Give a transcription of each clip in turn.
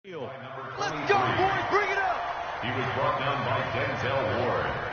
Let's go, boys! Bring it up! He was brought down by Denzel Ward.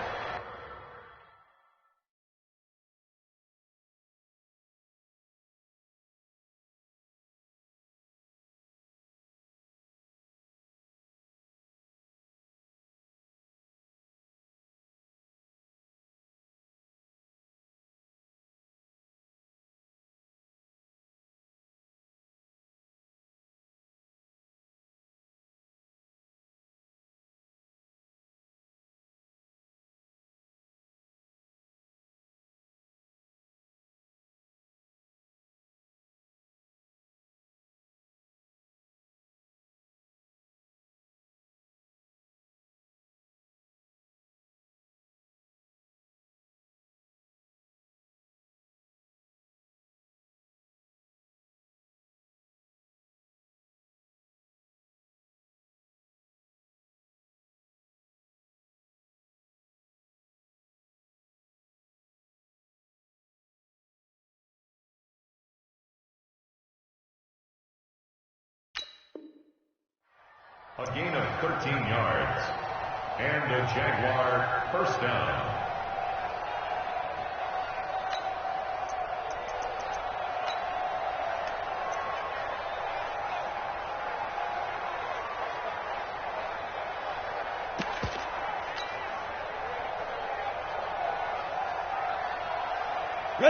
A gain of 13 yards. And a Jaguar first down.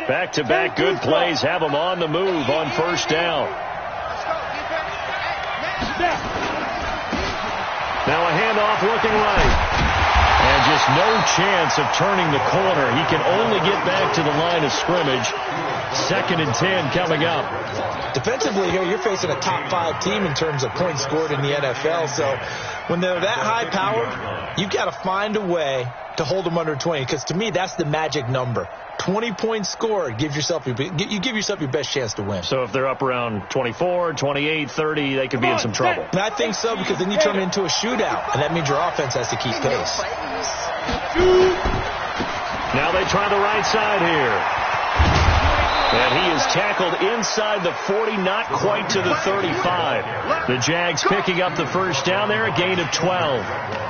Back-to-back good plays have them on the move on first down. Now a handoff looking right. And just no chance of turning the corner. He can only get back to the line of scrimmage. 2nd and 10 coming up. Defensively here, you're facing a top 5 team in terms of points scored in the NFL. So when they're that high-powered, you've got to find a way to hold them under 20. Because to me, that's the magic number. 20 points scored, you give yourself your best chance to win. So if they're up around 24, 28, 30, they could be in some trouble. And I think so, because then you turn it into a shootout, and that means your offense has to keep pace. Now they try the right side here. And he is tackled inside the 40, not quite to the 35. The Jags picking up the first down there, a gain of 12.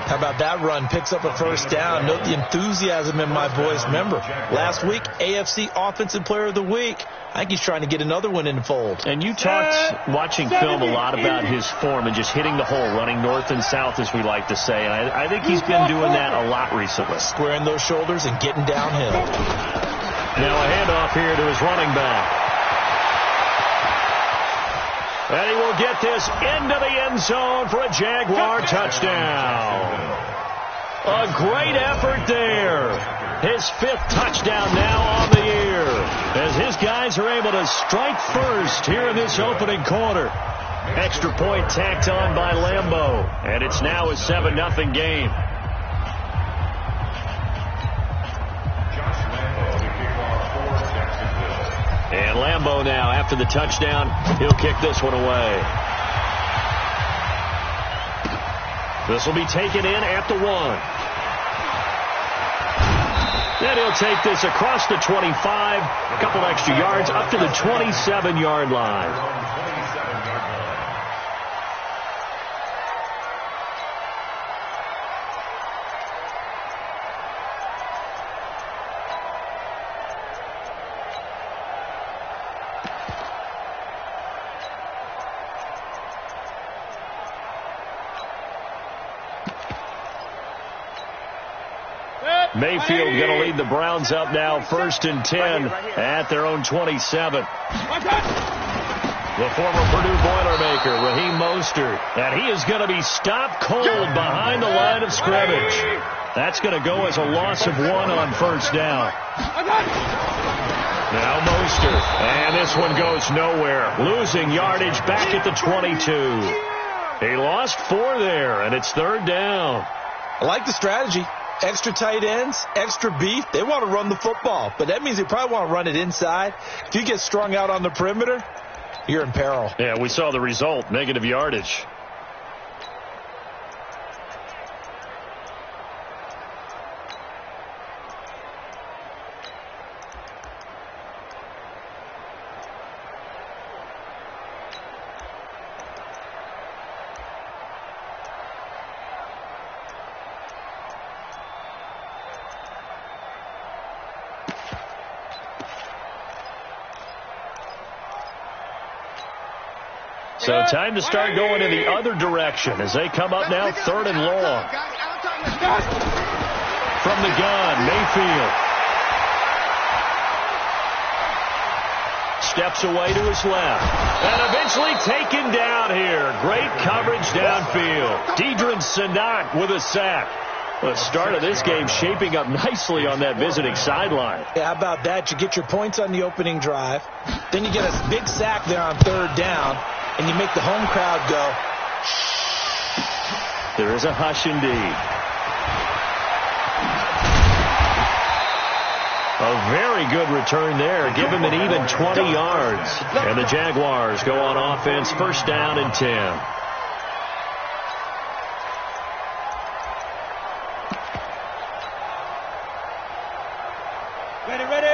How about that run? Picks up a first down. Note the enthusiasm in my voice. Remember, last week, AFC Offensive Player of the Week. I think he's trying to get another one in the fold. And you talked, watching film, a lot about his form and just hitting the hole, running north and south, as we like to say. And I think he's been doing that a lot recently. Squaring those shoulders and getting downhill. Now a handoff here to his running back. And he will get this into the end zone for a Jaguar touchdown. A great effort there. His 5th touchdown now on the year, as his guys are able to strike first here in this opening quarter. Extra point tacked on by Lambeau, and it's now a 7-0 game. And Lambeau now, after the touchdown, he'll kick this one away. This will be taken in at the 1. Then he'll take this across the 25, a couple extra yards, up to the 27-yard line. Mayfield going to lead the Browns up now, 1st and 10 at their own 27. The former Purdue Boilermaker, Raheem Mostert, and he is going to be stopped cold behind the line of scrimmage. That's going to go as a loss of 1 on first down. Now Mostert, and this one goes nowhere. Losing yardage back at the 22. He lost 4 there, and it's 3rd down. I like the strategy. Extra tight ends, extra beef. They want to run the football, but that means they probably want to run it inside. If you get strung out on the perimeter, you're in peril. Yeah, we saw the result, negative yardage. So time to start going in the other direction as they come up now 3rd and long. From the gun, Mayfield. Steps away to his left. And eventually taken down here. Great coverage downfield. Deidrin Sanak with a sack. The start of this game shaping up nicely on that visiting sideline. Yeah, how about that? You get your points on the opening drive. Then you get a big sack there on 3rd down. And you make the home crowd go. There is a hush indeed. A very good return there. Give him an even 20 yards. And the Jaguars go on offense, 1st down and 10.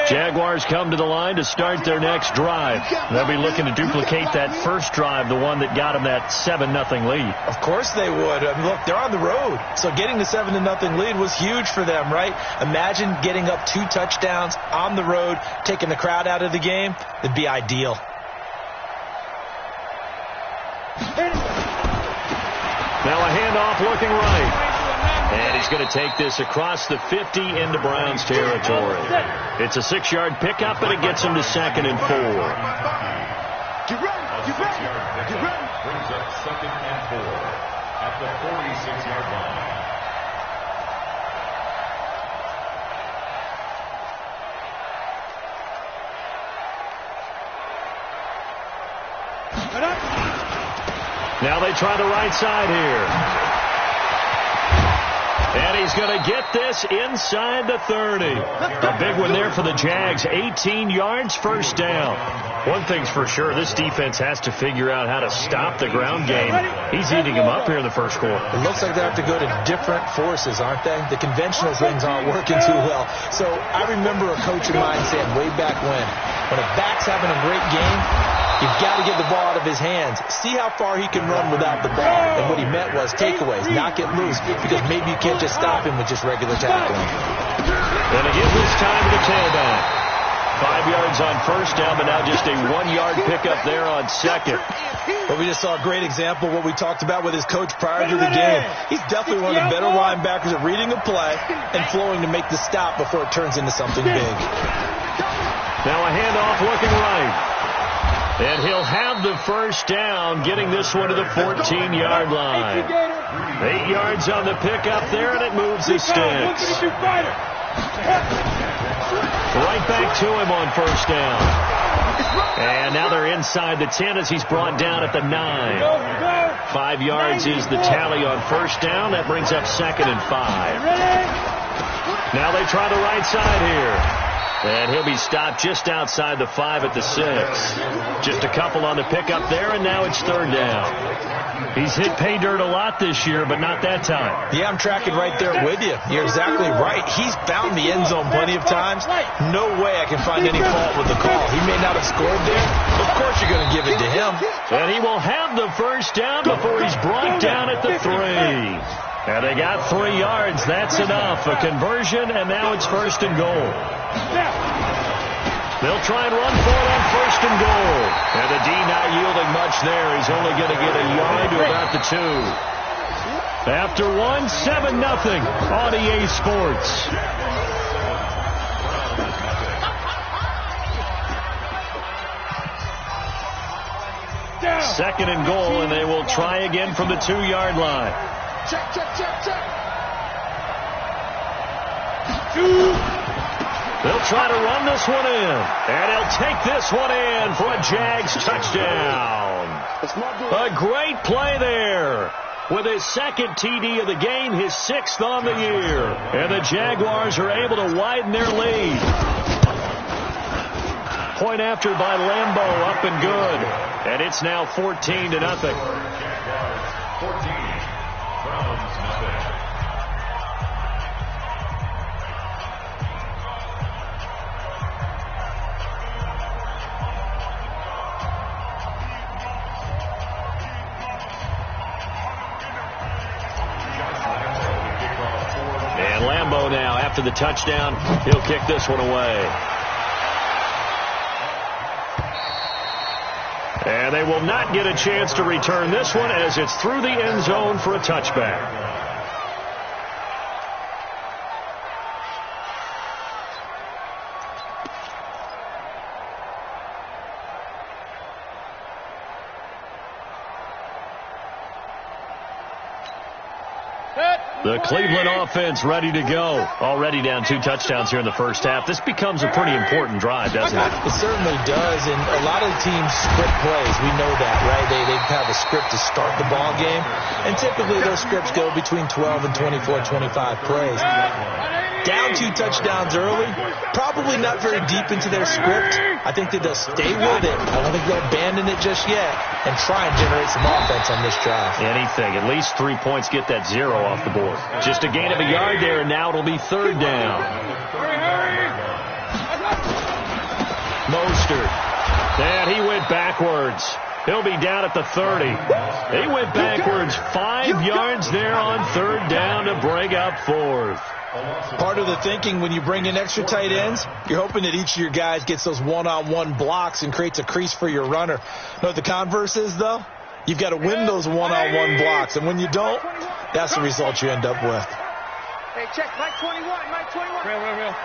Jaguars come to the line to start their next drive. They'll be looking to duplicate that first drive, the one that got them that 7-0 lead. Of course they would. I mean, look, they're on the road. So getting the 7-0 lead was huge for them, right? Imagine getting up 2 touchdowns on the road, taking the crowd out of the game. It'd be ideal. Now a handoff looking right. And he's going to take this across the 50 into Browns territory. It's a 6-yard pickup, and it gets him to 2nd and 4. Brings up 2nd and 4 at the 46-yard line. Now they try the right side here. And he's going to get this inside the 30. A big one there for the Jags. 18 yards, 1st down. One thing's for sure, this defense has to figure out how to stop the ground game. He's eating them up here in the 1st quarter. It looks like they have to go to different forces, aren't they? The conventional things aren't working too well. So I remember a coach of mine saying way back when a back's having a great game, you've got to get the ball out of his hands. See how far he can run without the ball. And what he meant was takeaways, not get loose, because maybe you can't just stop him with just regular tackling. And again this time to the tailback. 5 yards on 1st down, but now just a 1-yard pickup there on 2nd. But we just saw a great example of what we talked about with his coach prior to the game. He's definitely one of the better linebackers at reading a play and flowing to make the stop before it turns into something big. Now a handoff looking right. And he'll have the 1st down, getting this one to the 14-yard line. 8 yards on the pickup there, and it moves the sticks. Right back to him on 1st down. And now they're inside the 10 as he's brought down at the 9. 5 yards is the tally on 1st down. That brings up 2nd and 5. Now they try the right side here. And he'll be stopped just outside the 5 at the 6. Just a couple on the pickup there, and now it's 3rd down. He's hit pay dirt a lot this year, but not that time. Yeah, I'm tracking right there with you. You're exactly right. He's found the end zone plenty of times. No way I can find any fault with the call. He may not have scored there. Of course you're going to give it to him. And he will have the 1st down before he's brought down at the 3. And they got 3 yards. That's enough. A conversion, and now it's 1st and goal. They'll try and run for it on 1st and goal. And the D not yielding much there. He's only going to get a yard to about the 2. After 1, 7-0 on EA Sports. Second and goal, and they will try again from the 2-yard line. Check. They'll try to run this one in. And he'll take this one in for a Jags touchdown. A great play there. With his 2nd TD of the game, his 6th on the year. And the Jaguars are able to widen their lead. Point after by Lambeau, up and good. And it's now 14-0. Jaguars 14, Browns 0. And Lambeau now, after the touchdown, he'll kick this one away. And they will not get a chance to return this one as it's through the end zone for a touchback. The Cleveland offense ready to go. Already down 2 touchdowns here in the first half. This becomes a pretty important drive, doesn't it? It certainly does, and a lot of the teams script plays. We know that, right? They have a script to start the ball game, and typically those scripts go between 12 and 24, 25 plays. Down 2 touchdowns early, probably not very deep into their script. I think that they'll stay with it. I don't think they'll abandon it just yet and try and generate some offense on this drive. Anything. At least 3 points, get that 0 off the board. Just a gain of a yard there, and now it'll be 3rd down. Mostert. And he went backwards. He'll be down at the 30. He went backwards 5 yards there on 3rd down to bring up 4th. Part of the thinking when you bring in extra tight ends, you're hoping that each of your guys gets those one-on-one blocks and creates a crease for your runner. Know what the converse is, though? You've got to win those one-on-one blocks, and when you don't, that's the result you end up with. Hey, check, Mike 21, Mike 21. Real.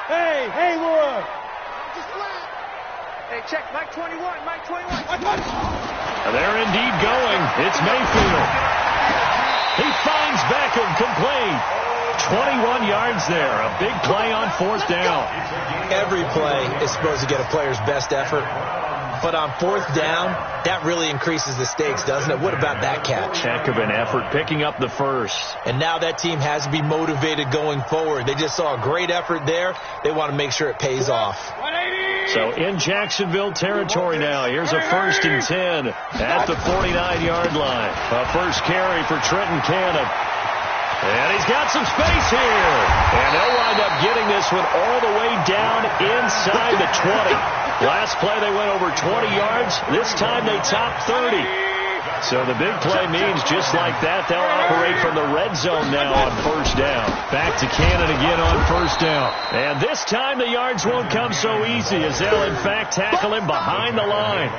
Hey, Laura. Just flat. Hey, check, Mike 21, Mike 21. They're indeed going. It's Mayfield. He finds Beckham complete. 21 yards there. A big play on 4th down. Every play is supposed to get a player's best effort. But on 4th down, that really increases the stakes, doesn't it? What about that catch? Heck of an effort, picking up the first. And now that team has to be motivated going forward. They just saw a great effort there. They want to make sure it pays off. So in Jacksonville territory now. Here's a 1st and 10 at the 49-yard line. A first carry for Trenton Cannon. And he's got some space here. And they'll wind up getting this one all the way down inside the 20. Last play they went over 20 yards. This time they topped 30. So the big play means just like that, they'll operate from the red zone now on 1st down. Back to Cannon again on 1st down. And this time the yards won't come so easy as they'll in fact tackle him behind the line.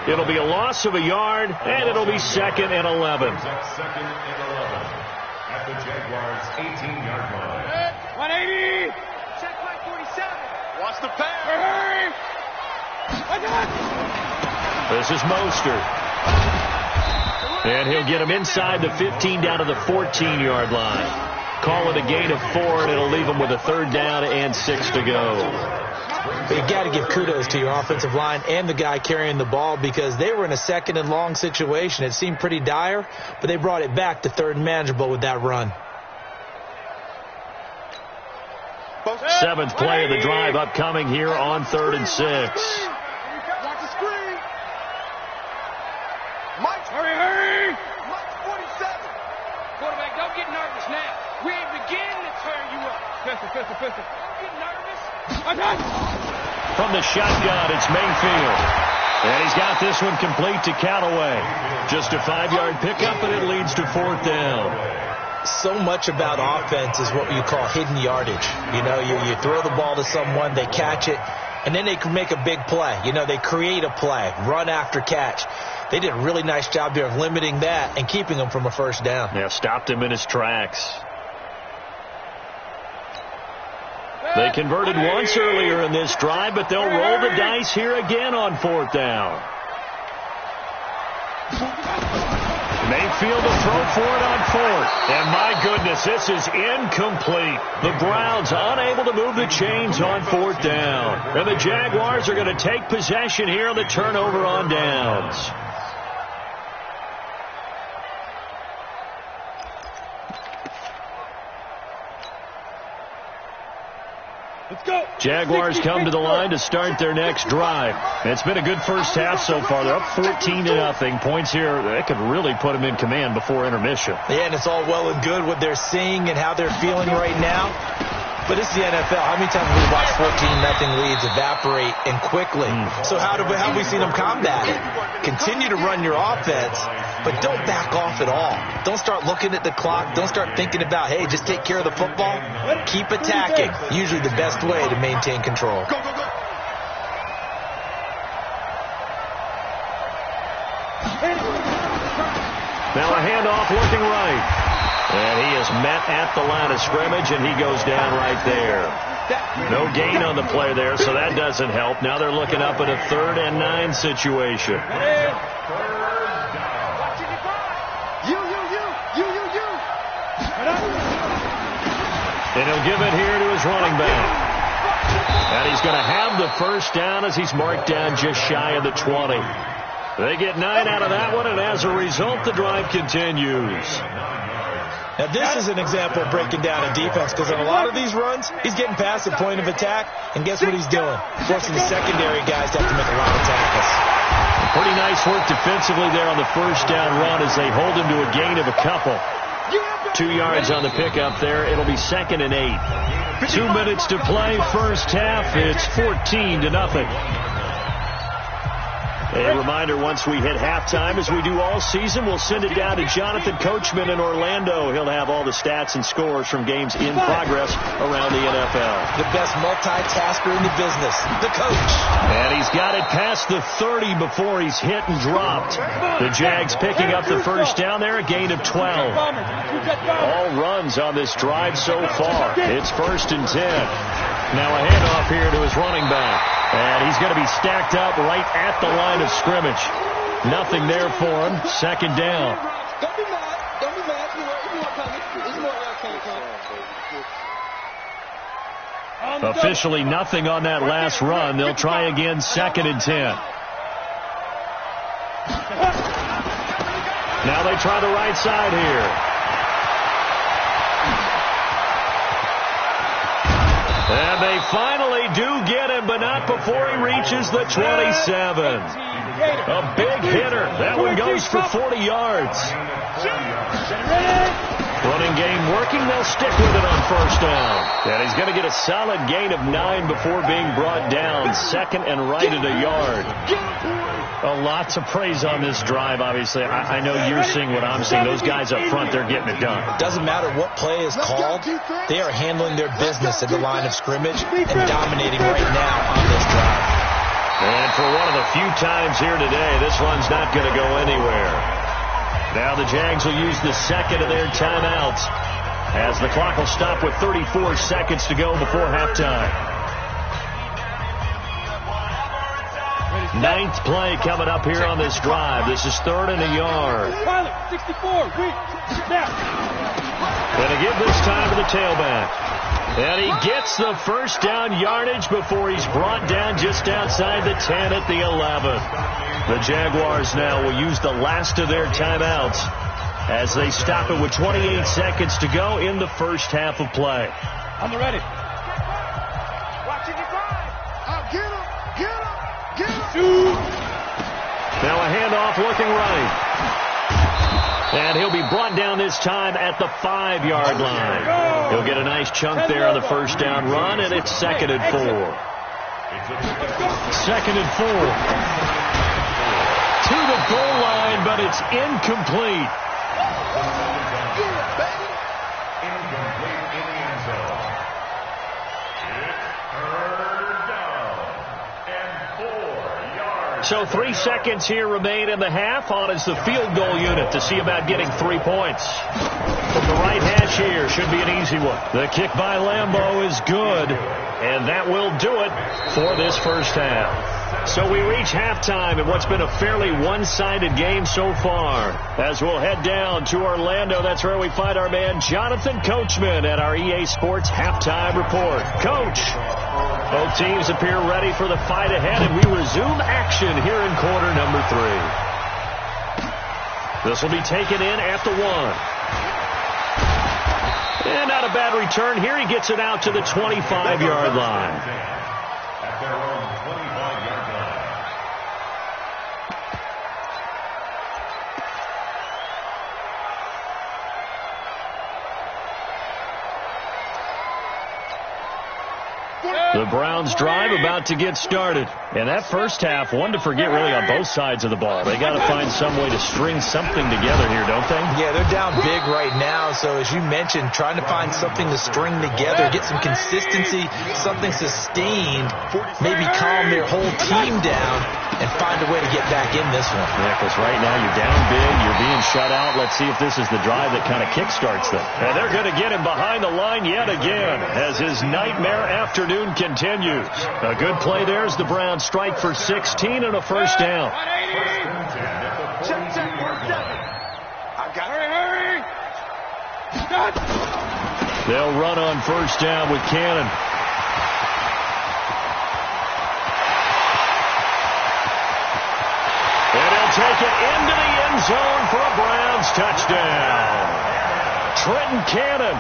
It'll be a loss of a yard, and it'll be 2nd and 11. At the Jaguars' 18-yard line. 180. Check Mike 47. Watch the pass. Hurry. This is Mostert. And he'll get him inside the 15 down to the 14-yard line. Call it a gain of 4, and it'll leave him with a 3rd down and 6 to go. But you got to give kudos to your offensive line and the guy carrying the ball because they were in a 2nd and long situation. It seemed pretty dire, but they brought it back to 3rd and manageable with that run. 7th play of the drive upcoming here on 3rd and 6. Watch the screen. Mike. Hurry. Mike 47. Quarterback, don't get nervous now. We ain't beginning to turn you up. Pistol. Don't get nervous. From the shotgun, it's Mayfield. And he's got this one complete to Callaway. Just a 5-yard pickup, and it leads to 4th down. So much about offense is what you call hidden yardage. You know, you throw the ball to someone, they catch it, and then they can make a big play. You know, they create a play, run after catch. They did a really nice job there of limiting that and keeping him from a 1st down. Yeah, stopped him in his tracks. They converted once earlier in this drive, but they'll roll the dice here again on 4th down. Mayfield will throw for it on 4th. And my goodness, this is incomplete. The Browns unable to move the chains on 4th down. And the Jaguars are going to take possession here on the turnover on downs. Let's go. Jaguars come to the line to start their next drive. It's been a good first half so far. They're up 14-0. Points here, they could really put them in command before intermission. Yeah, and it's all well and good what they're seeing and how they're feeling right now. But it's the NFL. How many times have we watched 14-0 leads evaporate and quickly? So how have we seen them combat it? Continue to run your offense, but don't back off at all. Don't start looking at the clock. Don't start thinking about, hey, just take care of the football. Keep attacking. Usually the best way to maintain control. Now a handoff looking right. And he is met at the line of scrimmage, and he goes down right there. No gain on the play there, so that doesn't help. Now they're looking up at a 3rd and 9 situation. And he'll give it here to his running back. And he's going to have the first down as he's marked down just shy of the 20. They get 9 out of that one, and as a result, the drive continues. Now, this is an example of breaking down a defense, because on a lot of these runs, he's getting past the point of attack, and guess what he's doing? Forcing the secondary guys to have to make a lot of tackles. Pretty nice work defensively there on the first down run as they hold him to a gain of a couple. 2 yards on the pickup there. It'll be 2nd and 8. 2 minutes to play, first half. It's 14-0. A reminder, once we hit halftime, as we do all season, we'll send it down to Jonathan Coachman in Orlando. He'll have all the stats and scores from games in progress around the NFL. The best multitasker in the business, the coach. And he's got it past the 30 before he's hit and dropped. The Jags picking up the first down there, a gain of 12. All runs on this drive so far. It's 1st and 10. Now a handoff here to his running back. And he's going to be stacked up right at the line of scrimmage. Nothing there for him. 2nd down. Don't be mad. Don't be mad. It's more coming. Officially nothing on that last run. They'll try again, 2nd and 10. Now they try the right side here. And they finally do get him, but not before he reaches the 27. A big hitter. That one goes for 40 yards. Running game working. They'll stick with it on first down. And he's going to get a solid gain of 9 before being brought down. 2nd and right at a yard. A lot to praise on this drive, obviously. I know you're seeing what I'm seeing. Those guys up front, they're getting it done. It doesn't matter what play is called. They are handling their business at the line of scrimmage and dominating right now on this drive. And for one of the few times here today, this one's not going to go anywhere. Now the Jags will use the 2nd of their timeouts as the clock will stop with 34 seconds to go before halftime. 9th play coming up here on this drive. This is 3rd and a yard. 64. Going to give this time to the tailback. And he gets the first down yardage before he's brought down just outside the 10 at the 11. The Jaguars now will use the last of their timeouts as they stop it with 28 seconds to go in the first half of play. I'm ready. Watching the drive. Get him. Now a handoff looking right. And he'll be brought down this time at the 5-yard line. He'll get a nice chunk there on the first down run, and it's 2nd and 4. 2nd and 4. To the goal line, but it's incomplete. So 3 seconds here remain in the half. On is the field goal unit to see about getting 3 points. From the right hash here, should be an easy one. The kick by Lambeau is good, and that will do it for this first half. So we reach halftime in what's been a fairly one-sided game so far. As we'll head down to Orlando, that's where we find our man Jonathan Coachman at our EA Sports Halftime Report. Coach, both teams appear ready for the fight ahead, and we resume action here in quarter number 3. This will be taken in at the 1. And not a bad return here. He gets it out to the 25-yard line. At their own 25-yard line. The Browns drive about to get started. And that first half, one to forget really on both sides of the ball. They got to find some way to string something together here, don't they? Yeah, they're down big right now. So as you mentioned, trying to find something to string together, get some consistency, something sustained, maybe calm their whole team down. and find a way to get back in this one. Yeah, because right now you're down big, you're being shut out. Let's see if this is the drive that kind of kickstarts them. And they're going to get him behind the line yet again as his nightmare afternoon continues. A good play there as the Browns strike for 16 and a first down. Check, 1 second. I got it. Hurry. Stop. They'll run on first down with Cannon. And he'll take it into the end zone for a Browns touchdown. Trenton Cannon,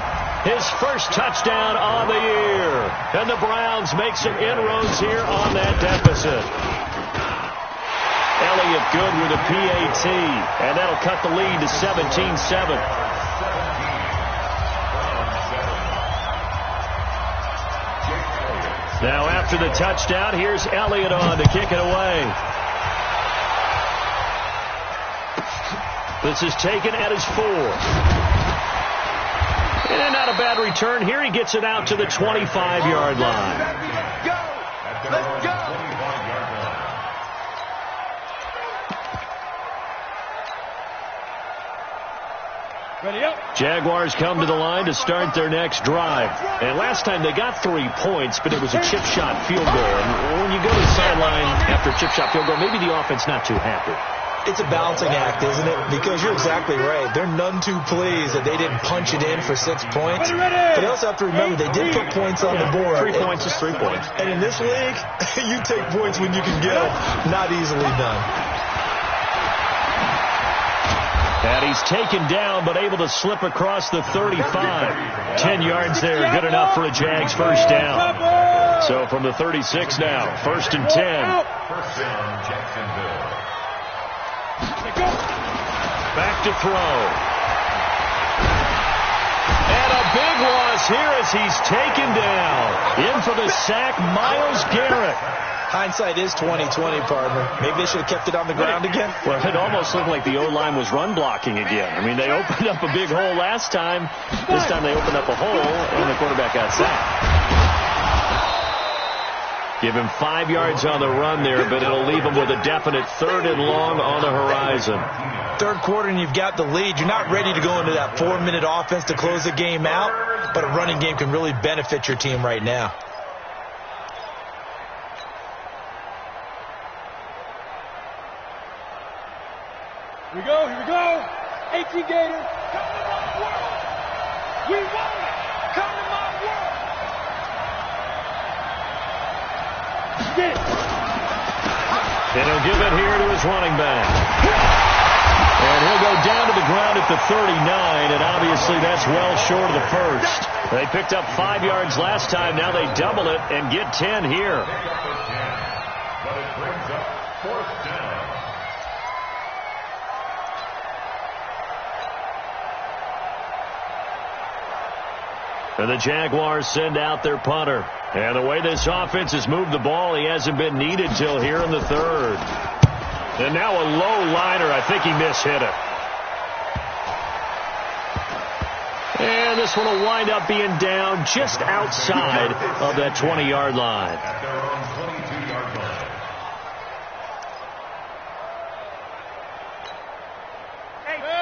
his first touchdown on the year. And the Browns make some inroads here on that deficit. Elliott good with a PAT, and that'll cut the lead to 17-7. Now after the touchdown, here's Elliott on to kick it away. This is taken at his 4. And not a bad return here. He gets it out to the 25-yard line. Let's go. Ready up. Jaguars come to the line to start their next drive. And last time they got 3 points, but it was a chip shot field goal. And when you go to the sideline after a chip shot field goal, maybe the offense not too happy. It's a balancing act, isn't it? Because you're exactly right. They're none too pleased that they didn't punch it in for 6 points. But they also have to remember they did put points on the board. 3 points is 3 points. And in this league, you take points when you can get them. Not easily done. And he's taken down, but able to slip across the 35. 10 yards there, good enough for a Jags first down. So from the 36 now, 1st and 10. First down, Jacksonville. Back to throw. And a big loss here as he's taken down. In for the sack, Myles Garrett. Hindsight is 20/20, partner. Maybe they should have kept it on the ground again. Well, it almost looked like the O-line was run blocking again. I mean, they opened up a big hole last time. This time they opened up a hole, and the quarterback got sacked. Give him 5 yards on the run there, but it'll leave him with a definite 3rd and long on the horizon. Third quarter and you've got the lead. You're not ready to go into that 4-minute offense to close the game out, but a running game can really benefit your team right now. Here we go. AT Gator. Come to my world. We want it. Come to my world. Get it. And he'll give it here to his running back. And he'll go down to the ground at the 39, and obviously that's well short of the first. They picked up 5 yards last time. Now they double it and get 10 here. But it brings up 4th down. And the Jaguars send out their punter. And the way this offense has moved the ball, he hasn't been needed till here in the 3rd. And now a low liner. I think he mishit it. And this one will wind up being down just outside of that 20-yard line. At their own 22-yard line.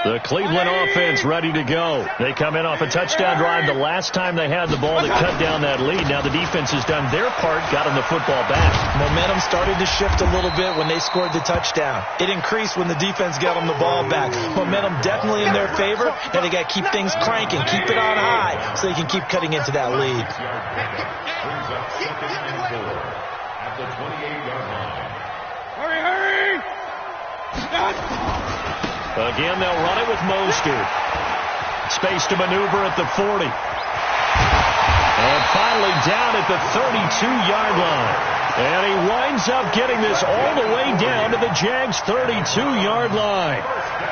The Cleveland offense ready to go. They come in off a touchdown drive the last time they had the ball to cut down that lead. Now the defense has done their part, got them the football back. Momentum started to shift a little bit when they scored the touchdown. It increased when the defense got them the ball back. Momentum definitely in their favor. Now they got to keep things cranking, keep it on high so they can keep cutting into that lead. Brings up 2nd and 4 at the 28-yard line. Hurry. Again, they'll run it with Mostert. Space to maneuver at the 40. And finally down at the 32-yard line. And he winds up getting this all the way down to the Jags' 32-yard line.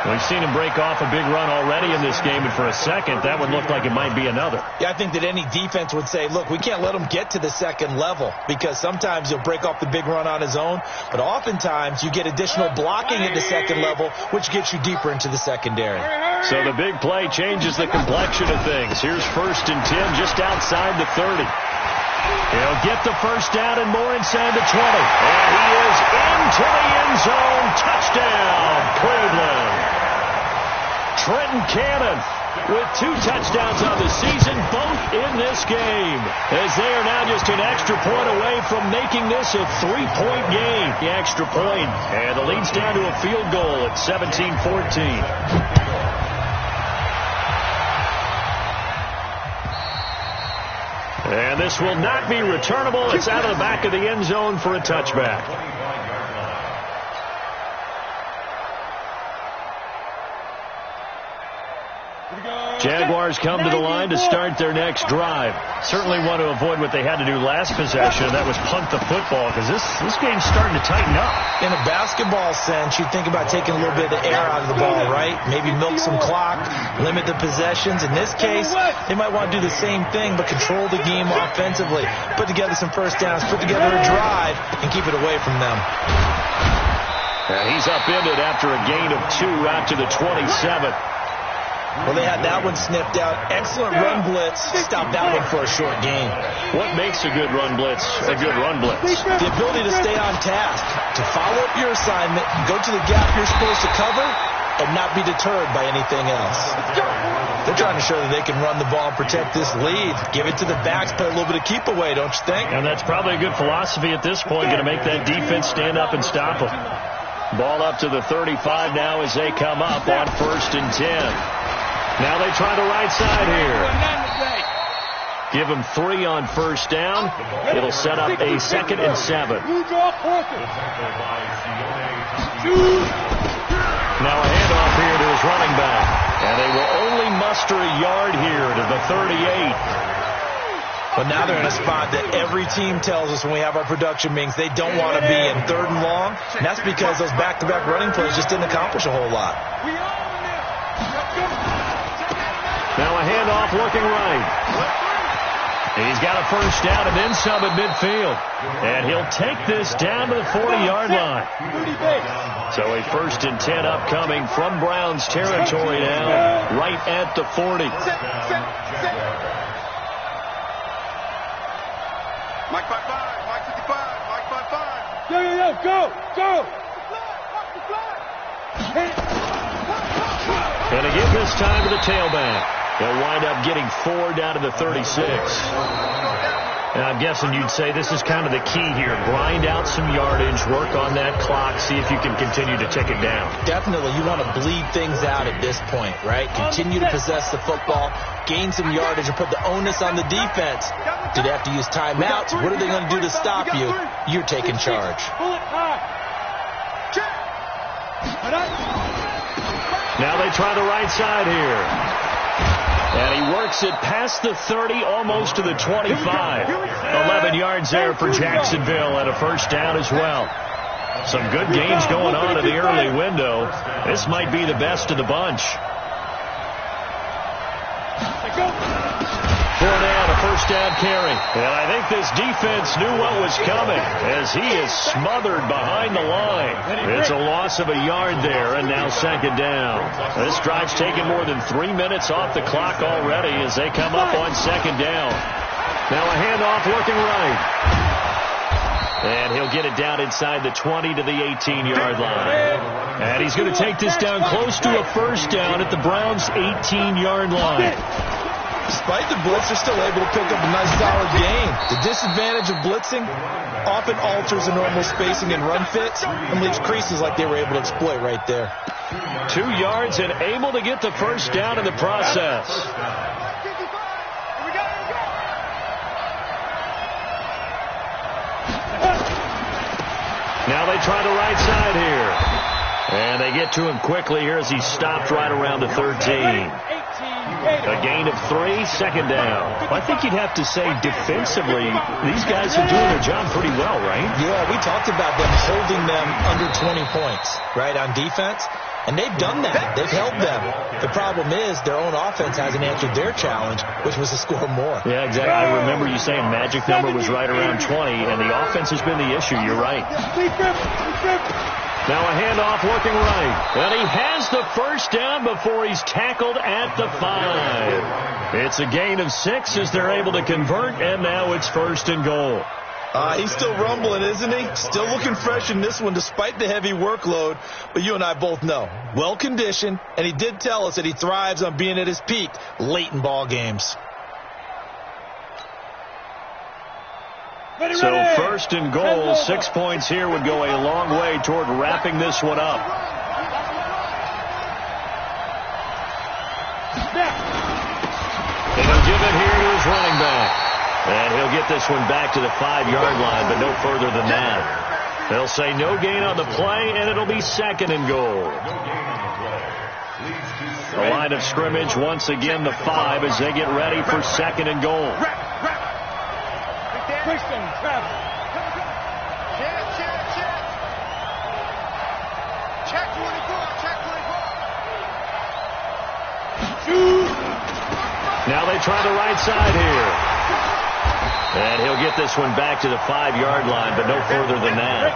We've seen him break off a big run already in this game, and for a second, that would look like it might be another. Yeah, I think that any defense would say, look, we can't let him get to the second level because sometimes he'll break off the big run on his own, but oftentimes you get additional blocking at the second level, which gets you deeper into the secondary. So the big play changes the complexion of things. Here's 1st and 10 just outside the 30. He'll get the first down and more inside the 20. And he is into the end zone. Touchdown, Cleveland. Trenton Cannon with 2 touchdowns on the season, both in this game, as they are now just an extra point away from making this a 3-point game. The extra point, and the lead's down to a field goal at 17-14. And this will not be returnable. It's out of the back of the end zone for a touchback. Jaguars come to the line to start their next drive. Certainly want to avoid what they had to do last possession. That was punt the football, because this game's starting to tighten up. In a basketball sense, you think about taking a little bit of the air out of the ball, right? Maybe milk some clock, limit the possessions. In this case, they might want to do the same thing, but control the game offensively. Put together some first downs, put together a drive, and keep it away from them. And he's upended after a gain of 2 out to the 27. Well, they had that one sniffed out. Excellent run blitz. Stop that one for a short gain. What makes a good run blitz a good run blitz? The ability to stay on task, to follow up your assignment, go to the gap you're supposed to cover, and not be deterred by anything else. They're trying to show that they can run the ball and protect this lead. Give it to the backs, play a little bit of keep away, don't you think? And that's probably a good philosophy at this point, going to make that defense stand up and stop them. Ball up to the 35 now as they come up on 1st and 10. Now they try the right side here. Give them 3 on first down. It'll set up a 2nd and 7. Now a handoff here to his running back. And they will only muster a yard here to the 38. But now they're in a spot that every team tells us when we have our production meetings they don't want to be in 3rd and long. And that's because those back-to-back running plays just didn't accomplish a whole lot. Now a handoff looking right. He's got a first down and then some at midfield. And he'll take this down to the 40-yard line. So a 1st and 10 upcoming from Browns territory now, right at the 40. Mike 5-5, Mike 55, Mike 5-5. Yo, go. Gonna give this time to the tailback. They'll wind up getting 4 down to the 36. And I'm guessing you'd say this is kind of the key here. Grind out some yardage, work on that clock, see if you can continue to tick it down. Definitely. You want to bleed things out at this point, right? Continue to possess the football, gain some yardage, and put the onus on the defense. Do they have to use timeouts? What are they going to do to stop you? You're taking charge. Now they try the right side here. And he works it past the 30, almost to the 25. 11 yards there for Jacksonville and a first down as well. Some good gains going on in the early window. This might be the best of the bunch. Down, a first down carry. And I think this defense knew what was coming as he is smothered behind the line. It's a loss of a yard there, and now 2nd down. This drive's taken more than 3 minutes off the clock already as they come up on 2nd down. Now a handoff looking right. And he'll get it down inside the 20 to the 18-yard line. And he's going to take this down close to a first down at the Browns' 18-yard line. Despite the blitz, they're still able to pick up a nice solid gain. The disadvantage of blitzing often alters the normal spacing and run fits and leaves creases like they were able to exploit right there. 2 yards and able to get the first down in the process. Now they try the right side here. And they get to him quickly here as he stopped right around the 13. A gain of 3, 2nd down. I think you'd have to say defensively, these guys are doing their job pretty well, right? Yeah, we talked about them holding them under 20 points, right, on defense. And they've done that. They've held them. The problem is their own offense hasn't answered their challenge, which was to score more. Yeah, exactly. I remember you saying magic number was right around 20, and the offense has been the issue. You're right. Now a handoff looking right. And he has the first down before he's tackled at the 5. It's a gain of 6 as they're able to convert, and now it's 1st and goal. He's still rumbling, isn't he? Still looking fresh in this one despite the heavy workload. But you and I both know, well-conditioned, and he did tell us that he thrives on being at his peak late in ball games. So 1st and goal, 6 points here would go a long way toward wrapping this one up. And he'll give it here to his running back. And he'll get this one back to the 5-yard line, but no further than that. They'll say no gain on the play, and it'll be 2nd and goal. The line of scrimmage, once again, the 5 as they get ready for 2nd and goal. Now they try the right side here. And he'll get this one back to the 5-yard line, but no further than that.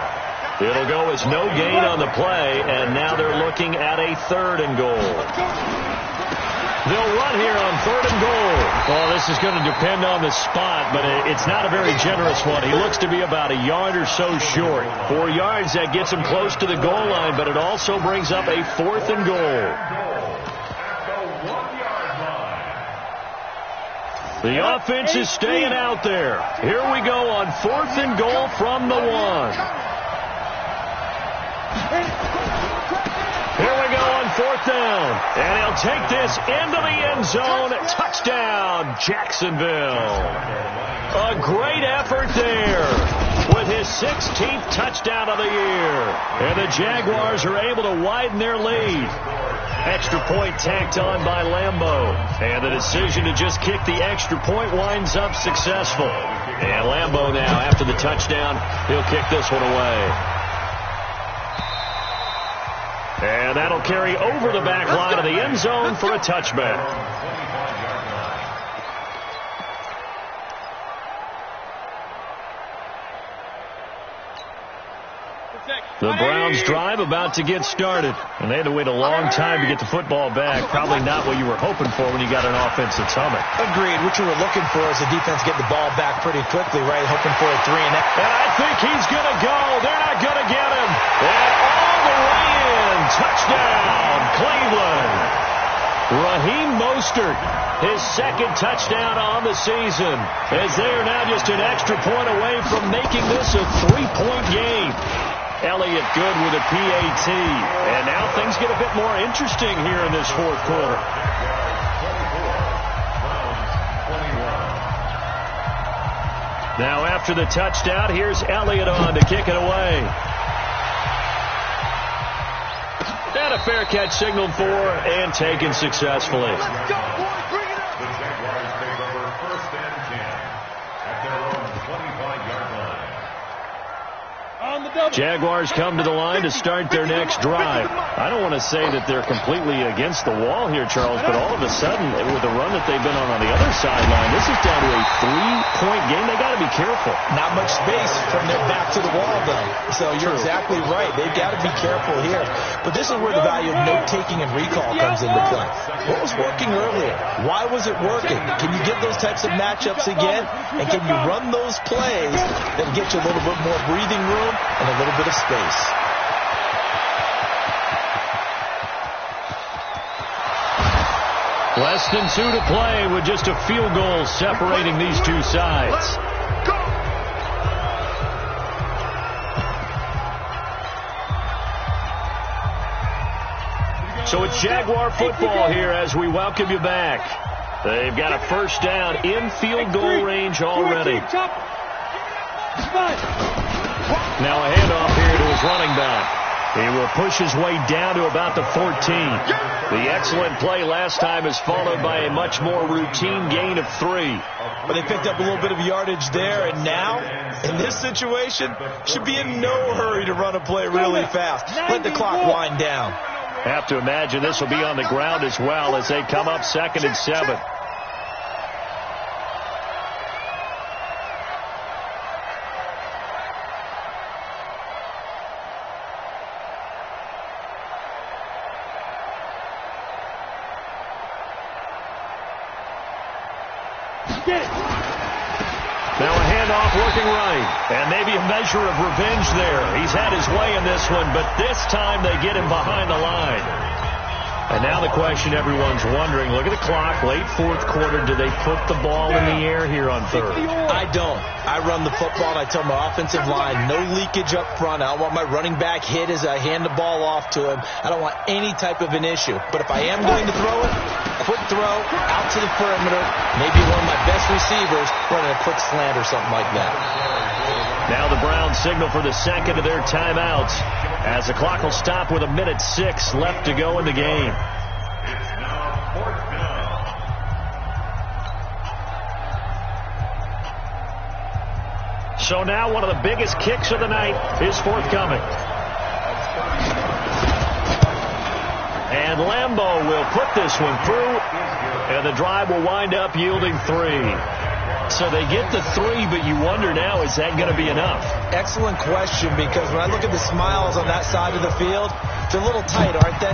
It'll go as no gain on the play, and now they're looking at a 3rd and goal. They'll run here on 3rd and goal. Well, this is going to depend on the spot, but it's not a very generous one. He looks to be about a yard or so short. 4 yards, that gets him close to the goal line, but it also brings up a 4th and goal. The offense is staying out there. Here we go on 4th and goal from the 1. Here we go on 4th down. And he'll take this into the end zone. Touchdown, Jacksonville. A great effort there with his 16th touchdown of the year. And the Jaguars are able to widen their lead. Extra point tacked on by Lambeau. And the decision to just kick the extra point winds up successful. And Lambeau now, after the touchdown, he'll kick this one away. And that'll carry over the back line of the end zone for a touchback. The Browns drive about to get started. And they had to wait a long time to get the football back. Probably not what you were hoping for when you got an offense that's humming. Agreed. What you were looking for is the defense getting the ball back pretty quickly, right? Hoping for a 3-and-out. And I think he's going to go. They're not going to get him. And all the way in. Touchdown, Cleveland. Raheem Mostert, his 2nd touchdown on the season, as they are now just an extra point away from making this a 3-point game. Elliott good with a PAT. And now things get a bit more interesting here in this 4th quarter. Now after the touchdown, here's Elliott on to kick it away. And a fair catch signaled for and taken successfully. Let's go, boys. Bring it up. The Jaguars take over 1st and 10 at their own 25-yard line. Jaguars come to the line to start their next drive. I don't want to say that they're completely against the wall here, Charles, but all of a sudden, with the run that they've been on the other sideline, this is down to a 3-point game. They got to be careful. Not much space from their back to the wall, though. So you're exactly right. They've got to be careful here. But this is where the value of note-taking and recall comes into play. What was working earlier? Why was it working? Can you get those types of matchups again? And can you run those plays that get you a little bit more breathing room and a little bit of space? Less than 2 to play with just a field goal separating these two sides. So it's Jaguar football here as we welcome you back. They've got a first down in field goal range already. Now a handoff here to his running back. He will push his way down to about the 14. The excellent play last time is followed by a much more routine gain of 3. But they picked up a little bit of yardage there, and now, in this situation, should be in no hurry to run a play really fast. Let the clock wind down. Have to imagine this will be on the ground as well as they come up 2nd and 7. Now a handoff working right. And maybe a measure of revenge there. He's had his way in this one, but this time they get him behind the line. And now the question everyone's wondering, look at the clock, late fourth quarter, do they put the ball in the air here on third? I don't. I run the football, and I tell my offensive line, no leakage up front. I don't want my running back hit as I hand the ball off to him. I don't want any type of an issue. But if I am going to throw it, quick throw, out to the perimeter, maybe one of my best receivers running a quick slant or something like that. Now the Browns signal for the second of their timeouts as the clock will stop with 1:06 left to go in the game. It's now fourth down. So now one of the biggest kicks of the night is forthcoming. And Lambeau will put this one through, and the drive will wind up yielding 3. So they get the 3, but you wonder now, is that going to be enough? Excellent question, because when I look at the smiles on that side of the field, they're a little tight, aren't they?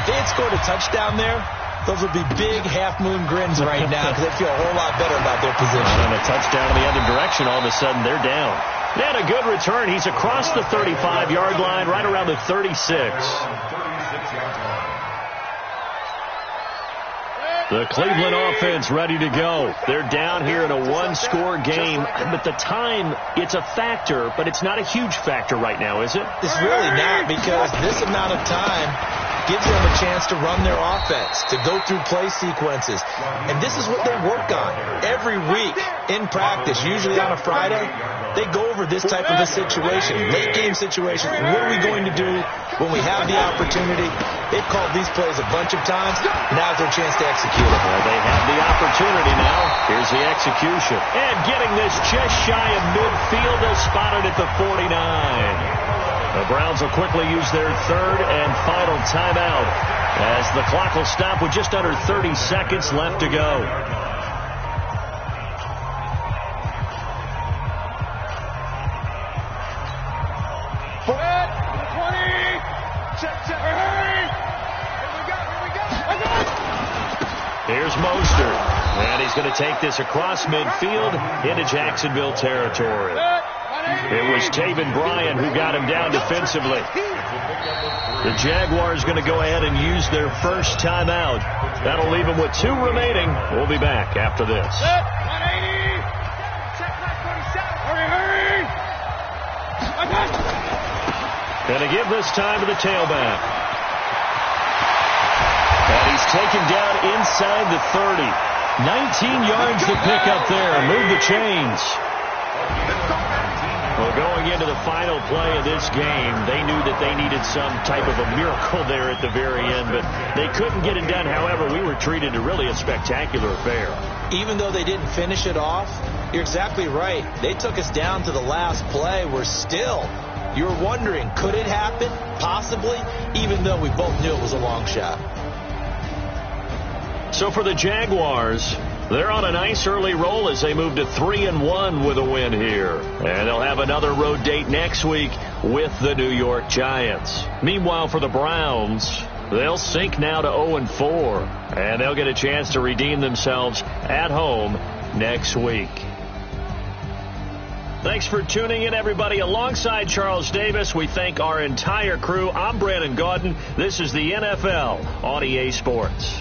If they had scored a touchdown there, those would be big half-moon grins right now because they feel a whole lot better about their position. And a touchdown in the other direction, all of a sudden they're down. They had a good return. He's across the 35-yard line, right around the 36. The Cleveland offense ready to go. They're down here in a one-score game, but the time, it's a factor, but it's not a huge factor right now, is it? It's really not, because this amount of time gives them a chance to run their offense, to go through play sequences. And this is what they work on every week in practice, usually on a Friday. They go over this type of a situation, late-game situation. What are we going to do when we have the opportunity? They've called these plays a bunch of times. Now's their chance to execute it. Well, they have the opportunity now. Here's the execution. And getting this just shy of midfield, they'll spot it at the 49. The Browns will quickly use their third and final timeout as the clock will stop with just under 30 seconds left to go. Here's Mostert, and he's going to take this across midfield into Jacksonville territory. It was Taven Bryan who got him down defensively. The Jaguars going to go ahead and use their first timeout. That'll leave them with 2 remaining. We'll be back after this. Going to give this time to the tailback. And he's taken down inside the 30. 19 yards to pick up there. Move the chains. Well, going into the final play of this game, they knew that they needed some type of a miracle there at the very end, but they couldn't get it done. However, we were treated to really a spectacular affair. Even though they didn't finish it off, you're exactly right. They took us down to the last play. We're still, you're wondering, could it happen? Possibly, even though we both knew it was a long shot. So for the Jaguars, they're on a nice early roll as they move to 3-1 with a win here. And they'll have another road date next week with the New York Giants. Meanwhile, for the Browns, they'll sink now to 0-4. And they'll get a chance to redeem themselves at home next week. Thanks for tuning in, everybody. Alongside Charles Davis, we thank our entire crew. I'm Brandon Gaudin. This is the NFL on EA Sports.